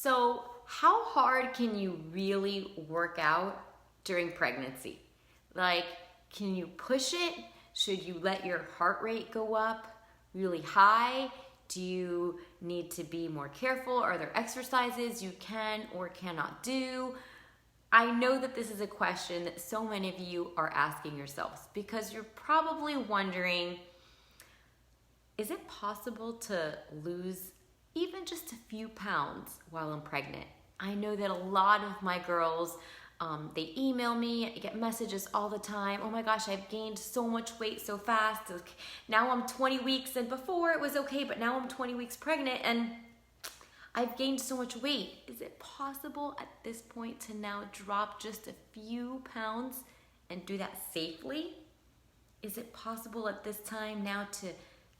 So, how hard can you really work out during pregnancy? Like, can you push it? Should you let your heart rate go up really high? Do you need to be more careful? Are there exercises you can or cannot do? I know that this is a question that so many of you are asking yourselves because you're probably wondering, is it possible to lose even just a few pounds while I'm pregnant? I know that a lot of my girls, they email me, I get messages all the time. Oh my gosh, I've gained so much weight so fast. Now I'm 20 weeks and before it was okay, but now I'm 20 weeks pregnant and I've gained so much weight. Is it possible at this point to now drop just a few pounds and do that safely? Is it possible at this time now to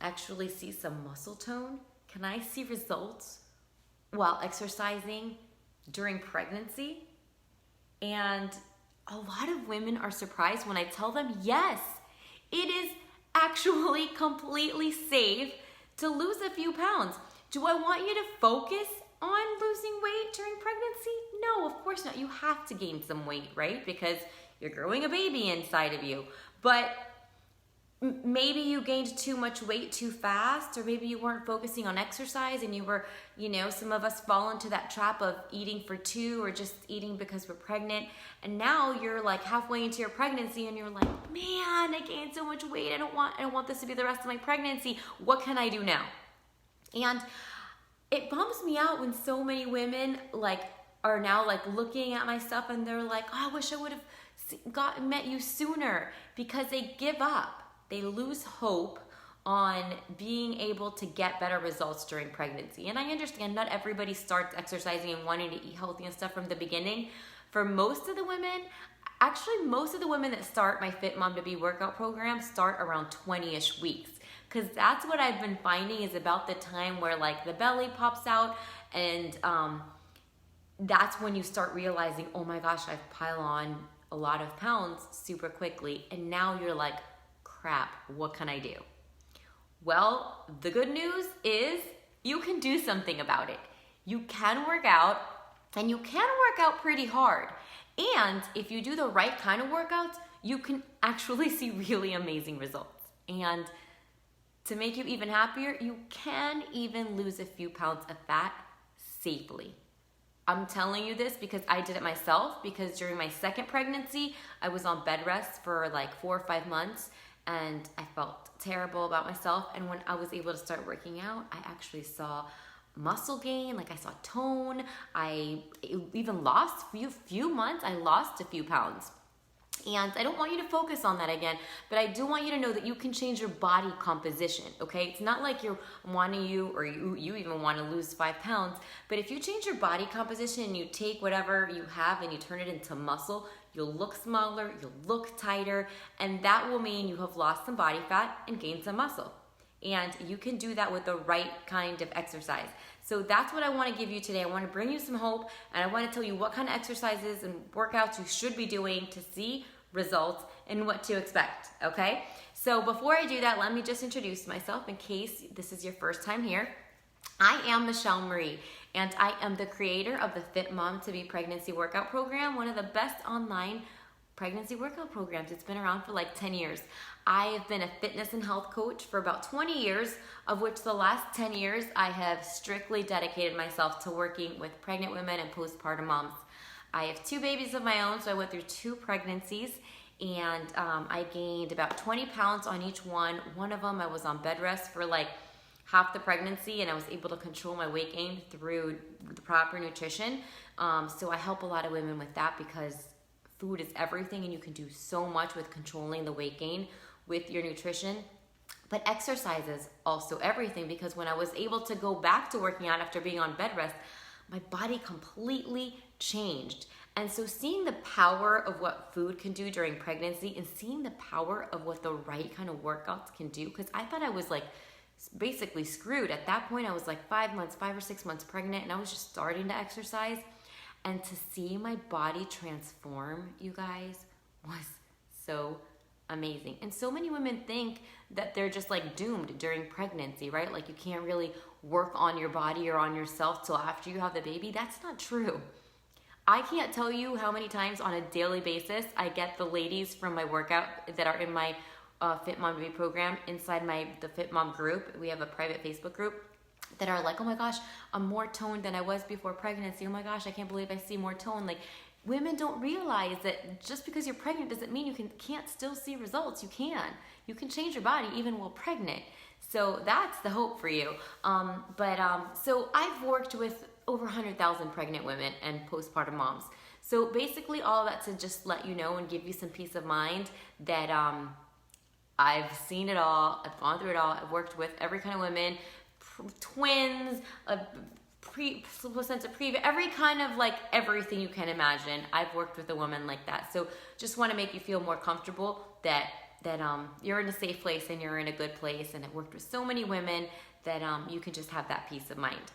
actually see some muscle tone? Can I see results while exercising during pregnancy? And a lot of women are surprised when I tell them, yes, it is actually completely safe to lose a few pounds. Do I want you to focus on losing weight during pregnancy? No, of course not. You have to gain some weight, right? Because you're growing a baby inside of you. But maybe you gained too much weight too fast, or maybe you weren't focusing on exercise and you were, some of us fall into that trap of eating for two or just eating because we're pregnant. And now you're like halfway into your pregnancy and you're like, man, I gained so much weight. I don't want this to be the rest of my pregnancy. What can I do now? And it bums me out when so many women are now looking at my stuff and they're like, oh, I wish I would have met you sooner, because they give up. They lose hope on being able to get better results during pregnancy. And I understand not everybody starts exercising and wanting to eat healthy and stuff from the beginning. For most of the women, actually most of the women that start my Fit Mom to Be workout program start around 20-ish weeks. Because that's what I've been finding is about the time where the belly pops out, and that's when you start realizing, oh my gosh, I've piled on a lot of pounds super quickly. And now you're like, crap, what can I do? Well, the good news is you can do something about it. You can work out, and you can work out pretty hard. And if you do the right kind of workouts, you can actually see really amazing results. And to make you even happier, you can even lose a few pounds of fat safely. I'm telling you this because I did it myself, because during my second pregnancy, I was on bed rest for 4 or 5 months, and I felt terrible about myself. And when I was able to start working out, I actually saw muscle gain, I saw tone. I even lost few months, I lost a few pounds. And I don't want you to focus on that again, but I do want you to know that you can change your body composition, okay? It's not like you even want to lose 5 pounds, but if you change your body composition and you take whatever you have and you turn it into muscle, you'll look smaller, you'll look tighter, and that will mean you have lost some body fat and gained some muscle. And you can do that with the right kind of exercise. So that's what I want to give you today. I want to bring you some hope, and I want to tell you what kind of exercises and workouts you should be doing to see results and what to expect, okay? So before I do that, let me just introduce myself in case this is your first time here. I am Michelle Marie, and I am the creator of the Fit Mom to Be Pregnancy Workout Program, one of the best online pregnancy workout programs. It's been around for 10 years. I have been a fitness and health coach for about 20 years, of which the last 10 years I have strictly dedicated myself to working with pregnant women and postpartum moms. I have 2 babies of my own, so I went through 2 pregnancies, and I gained about 20 pounds on each one. One of them I was on bed rest for half the pregnancy, and I was able to control my weight gain through the proper nutrition. So I help a lot of women with that, because food is everything, and you can do so much with controlling the weight gain with your nutrition. But exercise is also everything, because when I was able to go back to working out after being on bed rest, my body completely changed. And so seeing the power of what food can do during pregnancy, and seeing the power of what the right kind of workouts can do, because I thought I was basically screwed. At that point, I was 5 or 6 months pregnant, and I was just starting to exercise. And to see my body transform, you guys, was so amazing. And so many women think that they're just like doomed during pregnancy, right? Like you can't really work on your body or on yourself till after you have the baby. That's not true. I can't tell you how many times on a daily basis I get the ladies from my workout that are in my Fit Mom Baby program inside the Fit Mom group. We have a private Facebook group that are like, oh my gosh, I'm more toned than I was before pregnancy. Oh my gosh, I can't believe I see more tone. Like, women don't realize that just because you're pregnant doesn't mean you can't still see results. You can. You can change your body even while pregnant. So that's the hope for you. So I've worked with over 100,000 pregnant women and postpartum moms. So basically all of that to just let you know and give you some peace of mind that I've seen it all. I've gone through it all. I've worked with every kind of women, twins, placenta previa, every kind of like everything you can imagine. I've worked with a woman like that. So just want to make you feel more comfortable that you're in a safe place and you're in a good place. And I've worked with so many women that you can just have that peace of mind.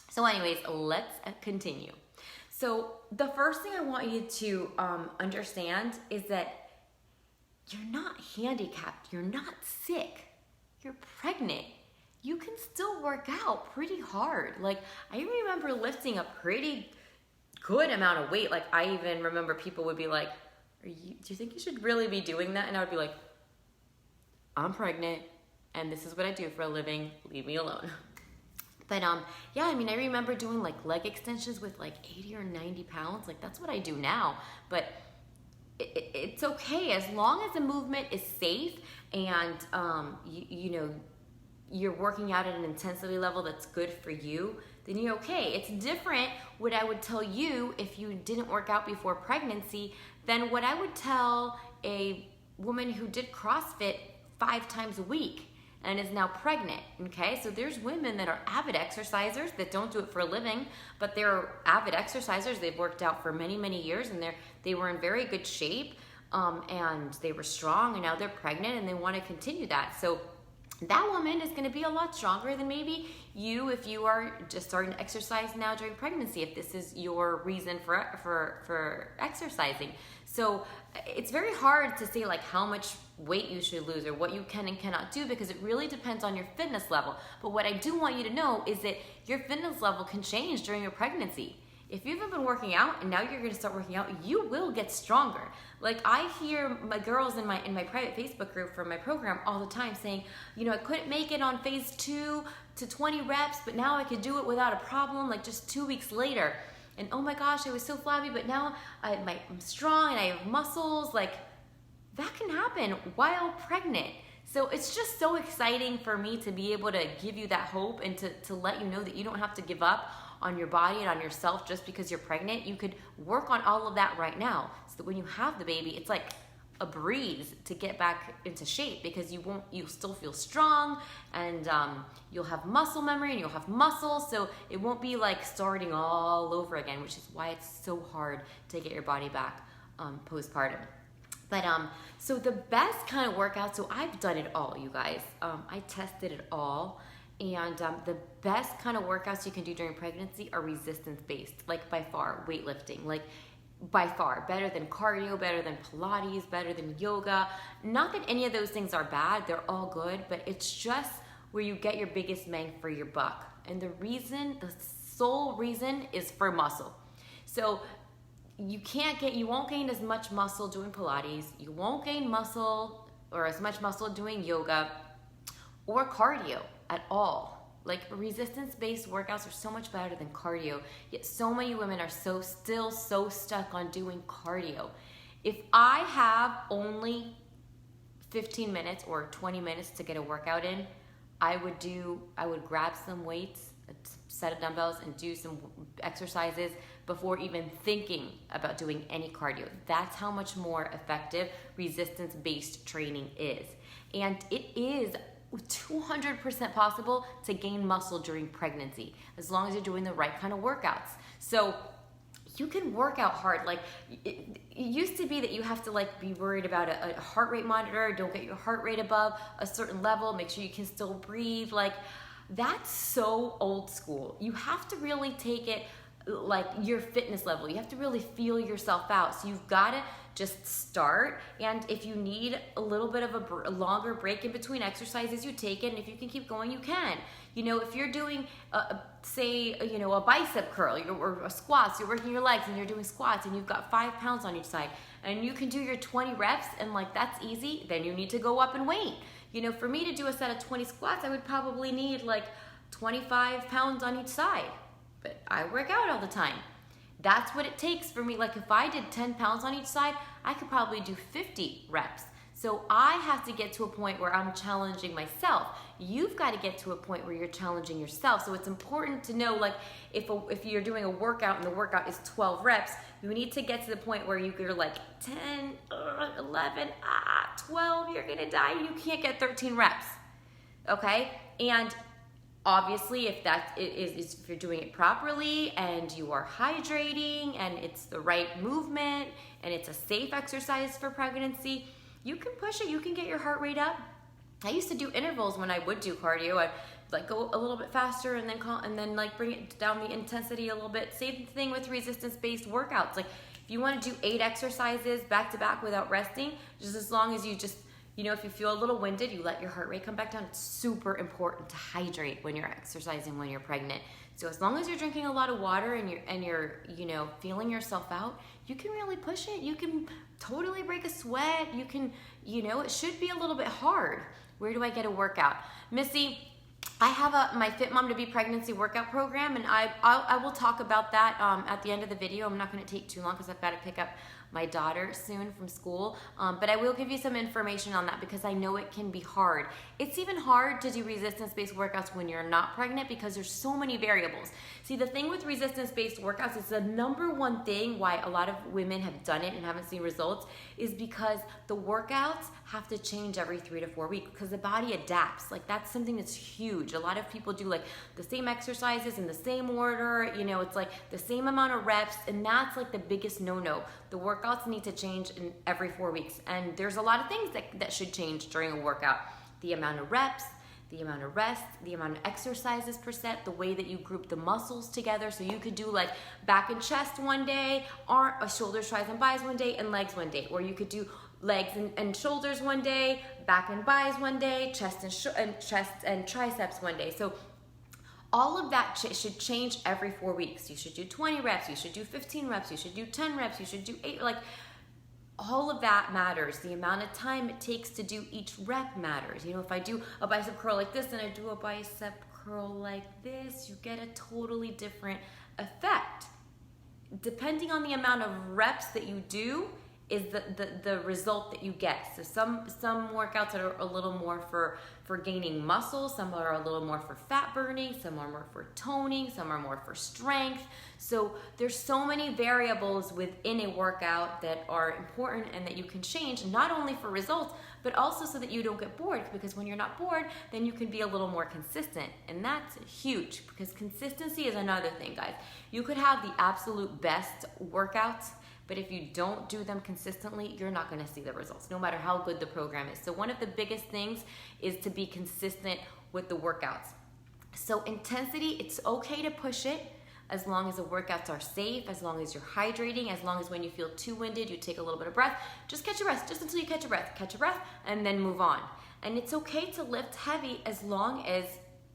So anyways, let's continue. So the first thing I want you to understand is that you're not handicapped. You're not sick. You're pregnant. You can still work out pretty hard. Like, I remember lifting a pretty good amount of weight. Like, I even remember people would be like, do you think you should really be doing that? And I would be like, I'm pregnant and this is what I do for a living. Leave me alone. But yeah, I mean, I remember doing like leg extensions with like 80 or 90 pounds. Like, that's what I do now. But it's okay as long as the movement is safe and you're working out at an intensity level that's good for you, then you're okay. It's different what I would tell you if you didn't work out before pregnancy than what I would tell a woman who did CrossFit 5 times a week and is now pregnant, okay? So there's women that are avid exercisers that don't do it for a living, but they're avid exercisers. They've worked out for many, many years and they were in very good shape and they were strong, and now they're pregnant and they want to continue that. So that woman is going to be a lot stronger than maybe you if you are just starting to exercise now during pregnancy, if this is your reason for exercising. So it's very hard to say like how much weight you should lose or what you can and cannot do, because it really depends on your fitness level. But what I do want you to know is that your fitness level can change during your pregnancy. If you haven't been working out and now you're going to start working out, you will get stronger. Like, I hear my girls in my private Facebook group for my program all the time saying, I couldn't make it on phase 2 to 20 reps, but now I could do it without a problem, like just 2 weeks later. And oh my gosh, I was so flabby, but now I'm strong and I have muscles. Like, that can happen while pregnant. So it's just so exciting for me to be able to give you that hope and to let you know that you don't have to give up on your body and on yourself just because you're pregnant. You could work on all of that right now so that when you have the baby, it's like a breeze to get back into shape, because you'll still feel strong and you'll have muscle memory and you'll have muscles. So it won't be like starting all over again, which is why it's so hard to get your body back postpartum. But so the best kind of workout, so I've done it all, you guys. I tested it all. And the best kind of workouts you can do during pregnancy are resistance-based, like by far, weightlifting, like by far, better than cardio, better than Pilates, better than yoga. Not that any of those things are bad, they're all good, but it's just where you get your biggest bang for your buck. And the sole reason is for muscle. So you won't gain as much muscle doing Pilates, you won't gain muscle or as much muscle doing yoga or cardio at all. Like, resistance-based workouts are so much better than cardio, yet so many women are still so stuck on doing cardio. If I have only 15 minutes or 20 minutes to get a workout in, I would grab some weights, a set of dumbbells, and do some exercises before even thinking about doing any cardio. That's how much more effective resistance-based training is. And it is 200% possible to gain muscle during pregnancy, as long as you're doing the right kind of workouts. So you can work out hard. Like, it used to be that you have to like be worried about a heart rate monitor, don't get your heart rate above a certain level, make sure you can still breathe. Like, that's so old school. You have to really take it like your fitness level. You have to really feel yourself out. So you've got to just start, and if you need a little bit of a longer break in between exercises, you take it, and if you can keep going, you can. You know, if you're doing, say, you know, a bicep curl or a squats, you're working your legs and you're doing squats and you've got 5 pounds on each side and you can do your 20 reps and like that's easy, then you need to go up in weight. You know, for me to do a set of 20 squats, I would probably need like 25 pounds on each side, but I work out all the time. That's what it takes for me. Like if I did 10 pounds on each side, I could probably do 50 reps. So I have to get to a point where I'm challenging myself. You've got to get to a point where you're challenging yourself. So it's important to know, like, if you're doing a workout and the workout is 12 reps, you need to get to the point where you're like 10, 11, 12, you're gonna die. You can't get 13 reps, okay? And obviously, if you're doing it properly and you are hydrating and it's the right movement and it's a safe exercise for pregnancy, you can push it, you can get your heart rate up. I used to do intervals when I would do cardio. I'd like go a little bit faster and then like bring it down the intensity a little bit. Same thing with resistance-based workouts. Like if you want to do 8 exercises back to back without resting, just as long as you just, you know, if you feel a little winded, you let your heart rate come back down. It's super important to hydrate when you're exercising, when you're pregnant. So as long as you're drinking a lot of water and you're you know, feeling yourself out, you can really push it. You can totally break a sweat. You can, you know, it should be a little bit hard. Where do I get a workout? Missy, I have my Fit Mom to Be Pregnancy workout program, and I will talk about that at the end of the video. I'm not going to take too long because I've got to pick up my daughter soon from school, but I will give you some information on that because I know it can be hard. It's even hard to do resistance-based workouts when you're not pregnant because there's so many variables. See, the thing with resistance-based workouts is the number one thing why a lot of women have done it and haven't seen results is because the workouts have to change every 3 to 4 weeks because the body adapts. Like that's something that's huge. A lot of people do like the same exercises in the same order, you know, it's like the same amount of reps, and that's like the biggest no-no. The workouts need to change in every 4 weeks, and there's a lot of things that should change during a workout. The amount of reps, the amount of rest, the amount of exercises per set, the way that you group the muscles together. So you could do like back and chest one day, shoulders, tris, and bis one day, and legs one day. Or you could do legs and shoulders one day, back and bis one day, chest and triceps one day. So all of that should change every 4 weeks. You should do 20 reps, you should do 15 reps, you should do 10 reps, you should do 8, like all of that matters. The amount of time it takes to do each rep matters. You know, if I do a bicep curl like this and I do a bicep curl like this, you get a totally different effect. Depending on the amount of reps that you do is the result that you get. So some workouts are a little more for gaining muscle, some are a little more for fat burning, some are more for toning, some are more for strength. So there's so many variables within a workout that are important and that you can change, not only for results, but also so that you don't get bored, because when you're not bored, then you can be a little more consistent. And that's huge, because consistency is another thing, guys. You could have the absolute best workouts, but if you don't do them consistently, you're not going to see the results, no matter how good the program is. So one of the biggest things is to be consistent with the workouts. So intensity, it's okay to push it as long as the workouts are safe, as long as you're hydrating, as long as when you feel too winded, you take a little bit of breath. Just catch your breath, just until you catch your breath, and then move on. And it's okay to lift heavy as long as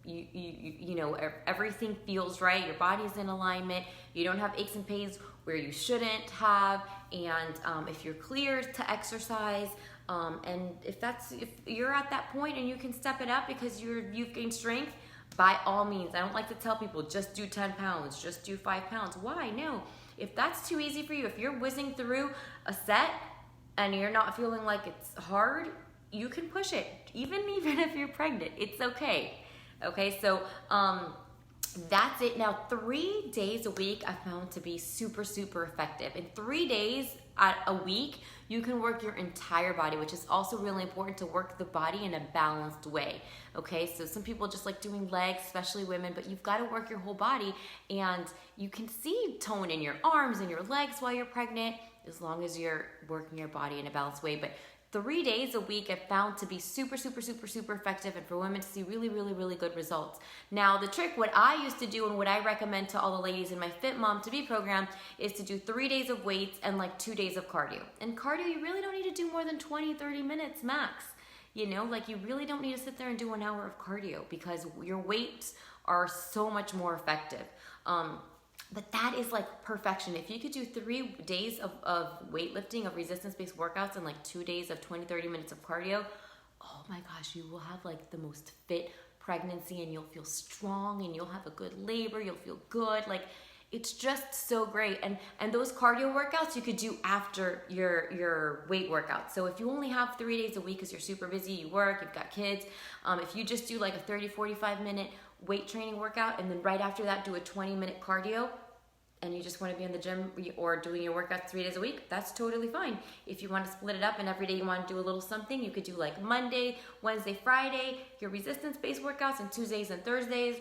you know, everything feels right, your body's in alignment, you don't have aches and pains where you shouldn't have, and if you're cleared to exercise, and if you're at that point and you can step it up because you've gained strength, by all means. I don't like to tell people just do 10 pounds, just do 5 pounds. Why? No. If that's too easy for you, if you're whizzing through a set and you're not feeling like it's hard, you can push it, even if you're pregnant. It's okay. Okay, so that's it. Now, 3 days a week I found to be super, super effective. In 3 days a week, you can work your entire body, which is also really important, to work the body in a balanced way. Okay, so some people just like doing legs, especially women, but you've got to work your whole body, and you can see tone in your arms and your legs while you're pregnant, as long as you're working your body in a balanced way. But 3 days a week I've found to be super, super, super, super effective and for women to see really, really, really good results. Now, the trick, what I used to do and what I recommend to all the ladies in my Fit Mom to Be program is to do 3 days of weights and like 2 days of cardio. And cardio, you really don't need to do more than 20, 30 minutes max. You know, like you really don't need to sit there and do 1 hour of cardio because your weights are so much more effective. But that is like perfection. If you could do 3 days of weightlifting, of resistance-based workouts, and like 2 days of 20, 30 minutes of cardio, oh my gosh, you will have like the most fit pregnancy and you'll feel strong and you'll have a good labor, you'll feel good. Like it's just so great. And those cardio workouts you could do after your weight workout. So if you only have 3 days a week because you're super busy, you work, you've got kids, if you just do like a 30, 45 minute weight training workout and then right after that do a 20-minute cardio and you just want to be in the gym or doing your workouts 3 days a week, that's totally fine. If you want to split it up and every day you want to do a little something, you could do like Monday, Wednesday, Friday, your resistance-based workouts, and Tuesdays and Thursdays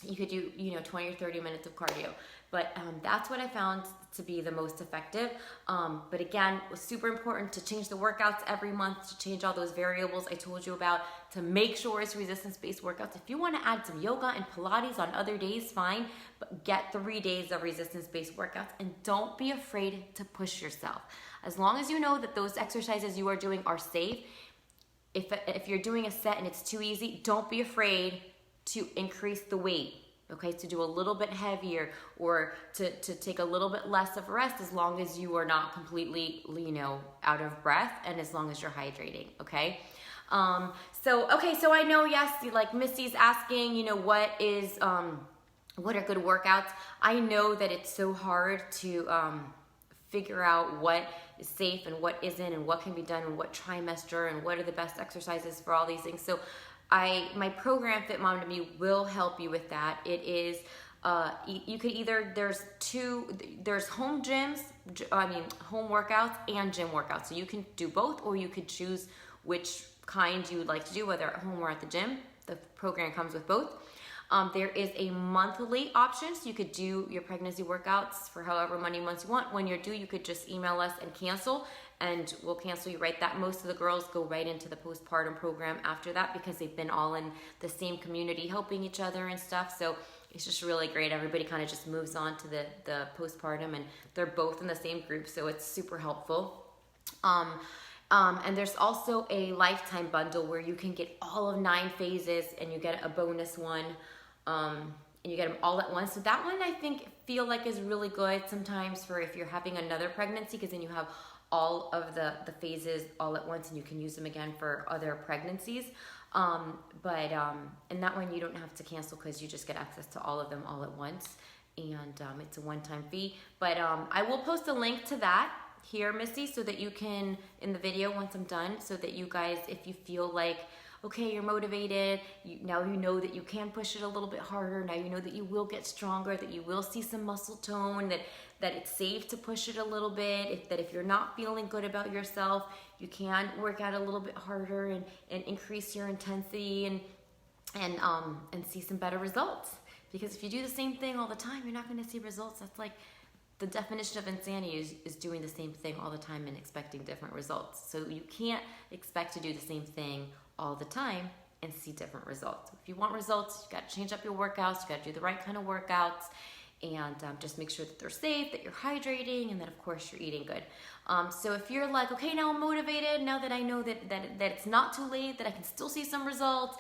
you could do 20 or 30 minutes of cardio. But that's what I found to be the most effective. But again, it was super important to change the workouts every month, to change all those variables I told you about, to make sure it's resistance-based workouts. If you want to add some yoga and Pilates on other days, fine, but get 3 days of resistance-based workouts and don't be afraid to push yourself. As long as you know that those exercises you are doing are safe, if you're doing a set and it's too easy, don't be afraid to increase the weight. Okay, to do a little bit heavier or to take a little bit less of rest as long as you are not completely, out of breath and as long as you're hydrating, okay? So I know, yes, like Missy's asking, what are good workouts? I know that it's so hard to figure out what is safe and what isn't and what can be done and what trimester and what are the best exercises for all these things. So my program Fit Mom to Me will help you with that. It is, you could either, there's home workouts and gym workouts. So you can do both or you could choose which kind you would like to do, whether at home or at the gym. The program comes with both. There is a monthly option, so you could do your pregnancy workouts for however many months you want. When you're due, you could just email us and cancel, and we'll cancel you right that. Most of the girls go right into the postpartum program after that because they've been all in the same community helping each other and stuff. So it's just really great. Everybody kind of just moves on to the postpartum and they're both in the same group, so it's super helpful. And there's also a lifetime bundle where you can get all of 9 phases and you get a bonus one. And you get them all at once. So that one I feel like is really good sometimes for if you're having another pregnancy, because then you have all of the phases all at once and you can use them again for other pregnancies. And that one you don't have to cancel because you just get access to all of them all at once. And it's a one-time fee. But I will post a link to that here, Missy, so that you can, in the video once I'm done, so that you guys, if you feel like, okay, you're motivated, now you know that you can push it a little bit harder, now you know that you will get stronger, that you will see some muscle tone, that it's safe to push it a little bit, if you're not feeling good about yourself, you can work out a little bit harder and increase your intensity and see some better results. Because if you do the same thing all the time, you're not gonna see results. That's like the definition of insanity is doing the same thing all the time and expecting different results. So you can't expect to do the same thing all the time and see different results. If you want results, you got to change up your workouts, you got to do the right kind of workouts, and just make sure that they're safe, that you're hydrating, and that of course you're eating good. So if you're like, okay, now I'm motivated, now that I know that it's not too late, that I can still see some results,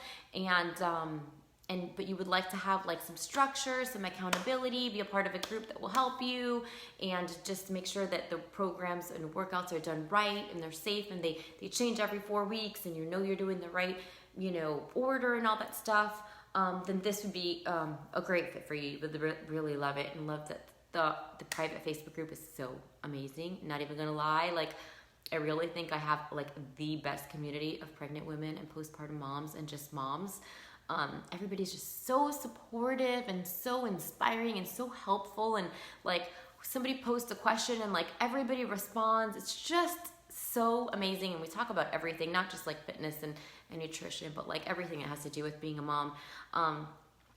but you would like to have like some structure, some accountability, be a part of a group that will help you, and just make sure that the programs and workouts are done right and they're safe and they change every 4 weeks and you're doing the right, order and all that stuff, then this would be a great fit for you. You would really love it and love that the private Facebook group is so amazing. Not even gonna lie, like I really think I have like the best community of pregnant women and postpartum moms and just moms. Everybody's just so supportive and so inspiring and so helpful, and like somebody posts a question and like everybody responds. It's just so amazing, and we talk about everything, not just like fitness and nutrition, but like everything that has to do with being a mom.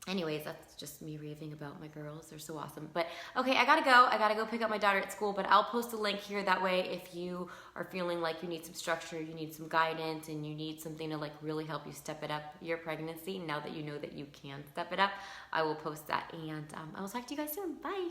Anyways, that's just me raving about my girls. They're so awesome. But okay, I gotta go. I gotta go pick up my daughter at school, but I'll post a link here. That way, if you are feeling like you need some structure, you need some guidance, and you need something to like really help you step it up your pregnancy, now that you know that you can step it up, I will post that. And I will talk to you guys soon. Bye.